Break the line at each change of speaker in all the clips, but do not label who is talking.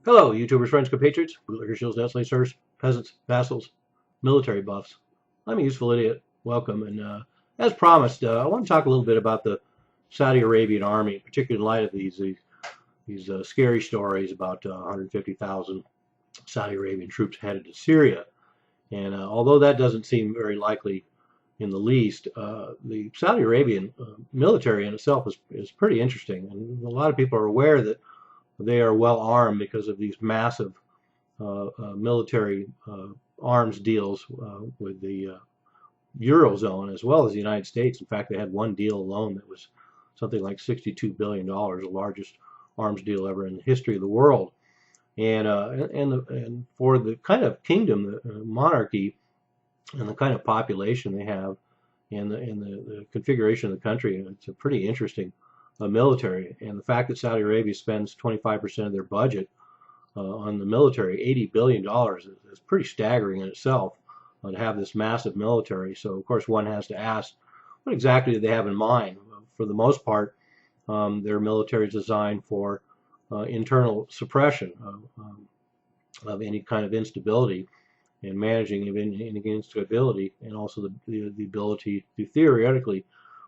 Hello, YouTubers, friends, compatriots, bootlickers, shills, nestlacers, peasants, vassals, military buffs. I'm a useful idiot. Welcome. And as promised, I want to talk a little bit about the Saudi Arabian army, particularly in light of these scary stories about 150,000 Saudi Arabian troops headed to Syria. And although that doesn't seem very likely in the least, the Saudi Arabian military in itself is pretty interesting. And a lot of people are aware that they are well armed because of these massive military arms deals with the Eurozone as well as the United States. In fact, they had one deal alone that was something like $62 billion, the largest arms deal ever in the history of the world. And for the kind of kingdom, the monarchy, and the kind of population they have, and the configuration of the country, it's a pretty interesting military. And the fact that Saudi Arabia spends 25% of their budget on the military, $80 billion, is pretty staggering in itself to have this massive military. So, of course, one has to ask, what exactly do they have in mind? For the most part, their military is designed for internal suppression of any kind of instability and managing of any instability, and also the ability to theoretically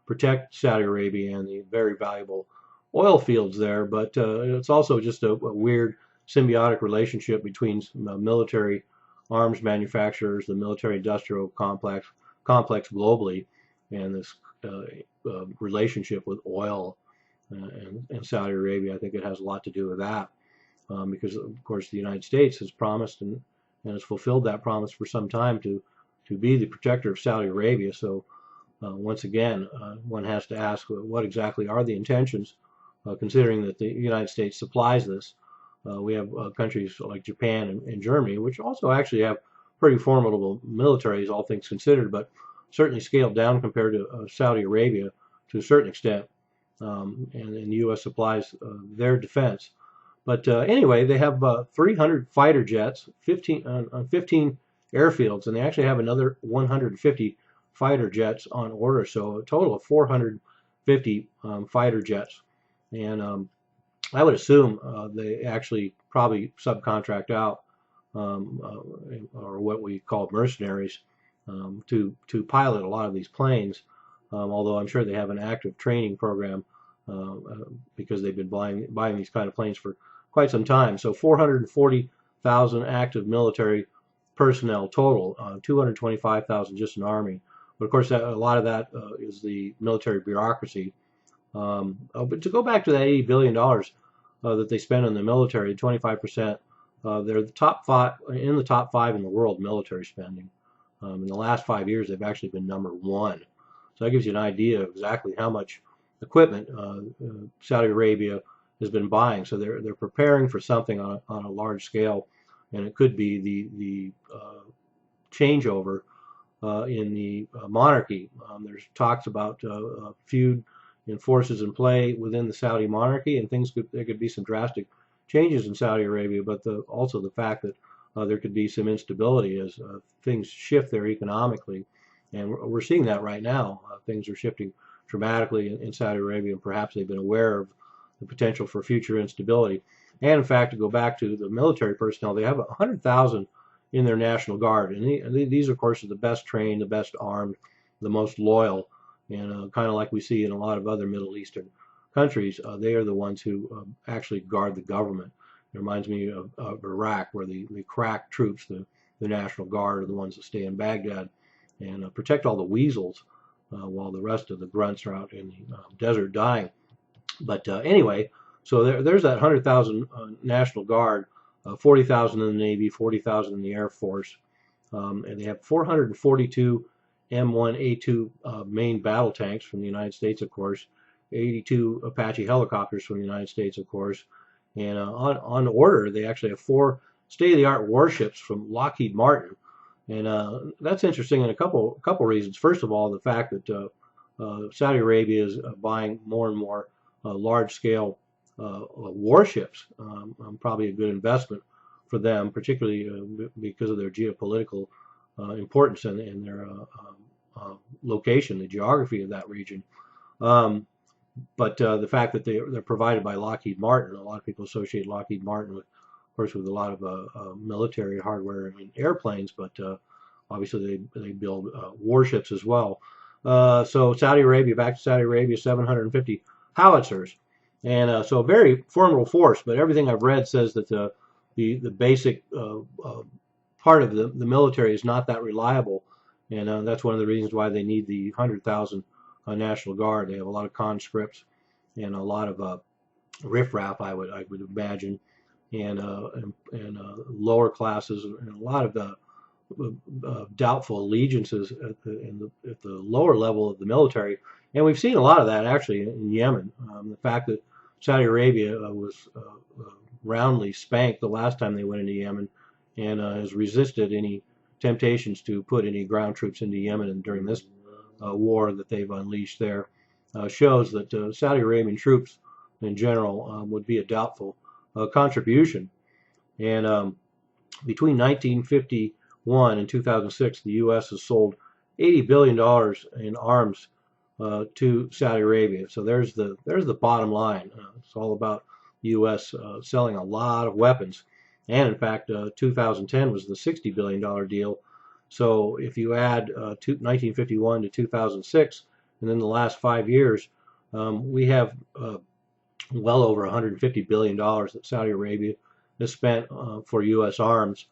protect Saudi Arabia and the very valuable oil fields there. But it's also just a weird symbiotic relationship between military arms manufacturers, the military-industrial complex globally, and this relationship with oil and Saudi Arabia. I think it has a lot to do with that, because of course the United States has promised and has fulfilled that promise for some time to be the protector of Saudi Arabia. So once again, one has to ask, what exactly are the intentions, considering that the United States supplies this. We have countries like Japan and Germany, which also actually have pretty formidable militaries, all things considered, but certainly scaled down compared to Saudi Arabia to a certain extent. And the U.S. supplies their defense. But anyway, they have 300 fighter jets, 15 on 15 airfields, and they actually have another 150 fighter jets on order, so a total of 450 fighter jets. And I would assume they actually probably subcontract out, or what we call mercenaries, to pilot a lot of these planes. Although I'm sure they have an active training program because they've been buying these kind of planes for quite some time. So 440,000 active military personnel total, 225,000 just in Army. But of course, a lot of that is the military bureaucracy. But to go back to that $80 billion that they spend on the military, 25%, they're the top five in the world military spending. In the last 5 years, they've actually been number one. So that gives you an idea of exactly how much equipment Saudi Arabia has been buying. So they're preparing for something on a large scale, and it could be the changeover in the monarchy. There's talks about a feud in forces in play within the Saudi monarchy, and there could be some drastic changes in Saudi Arabia, but also the fact that there could be some instability as things shift there economically. And we're seeing that right now. Things are shifting dramatically in Saudi Arabia, and perhaps they've been aware of the potential for future instability. And in fact, to go back to the military personnel, they have 100,000 in their National Guard. And these, of course, are the best trained, the best armed, the most loyal. And kind of like we see in a lot of other Middle Eastern countries, they are the ones who actually guard the government. It reminds me of Iraq, where the crack troops, the National Guard, are the ones that stay in Baghdad and protect all the weasels while the rest of the grunts are out in the desert dying. But anyway, so there's that 100,000 National Guard, 40,000 in the Navy, 40,000 in the Air Force, and they have 442 M1A2 main battle tanks from the United States, of course, 82 Apache helicopters from the United States, of course, and on order they actually have 4 state-of-the-art warships from Lockheed Martin. And that's interesting in a couple reasons. First of all, the fact that Saudi Arabia is buying more and more large-scale warships, probably a good investment for them, particularly because of their geopolitical importance and their location, the geography of that region. But the fact that they're provided by Lockheed Martin, a lot of people associate Lockheed Martin with course, with a lot of military hardware and airplanes, but obviously they build warships as well. So Saudi Arabia, back to Saudi Arabia, 750 howitzers, and so a very formidable force. But everything I've read says that the basic part of the military is not that reliable, and that's one of the reasons why they need the 100,000 National Guard. They have a lot of conscripts and a lot of riffraff, I would imagine, and lower classes, and a lot of the doubtful allegiances at the lower level of the military. And we've seen a lot of that actually in Yemen. The fact that Saudi Arabia was roundly spanked the last time they went into Yemen, and has resisted any temptations to put any ground troops into Yemen and during this war that they've unleashed there, shows that Saudi Arabian troops in general would be a doubtful contribution. And between 1951 and 2006, the U.S. has sold $80 billion in arms to Saudi Arabia. So there's the bottom line. It's all about the U.S. Selling a lot of weapons. And in fact, 2010 was the $60 billion deal. So if you add 1951 to 2006, and then the last 5 years, we have well over $150 billion that Saudi Arabia has spent for U.S. arms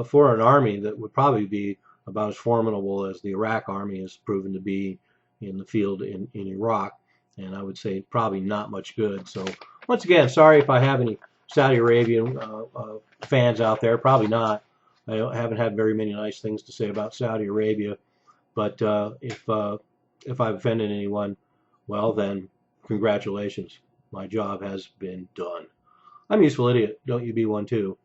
for an army that would probably be about as formidable as the Iraq army has proven to be in the field in Iraq. And I would say probably not much good. So once again, sorry if I have any Saudi Arabian fans out there. Probably not. I haven't had very many nice things to say about Saudi Arabia. But if I've offended anyone, well then, congratulations. My job has been done. I'm a useful idiot. Don't you be one too.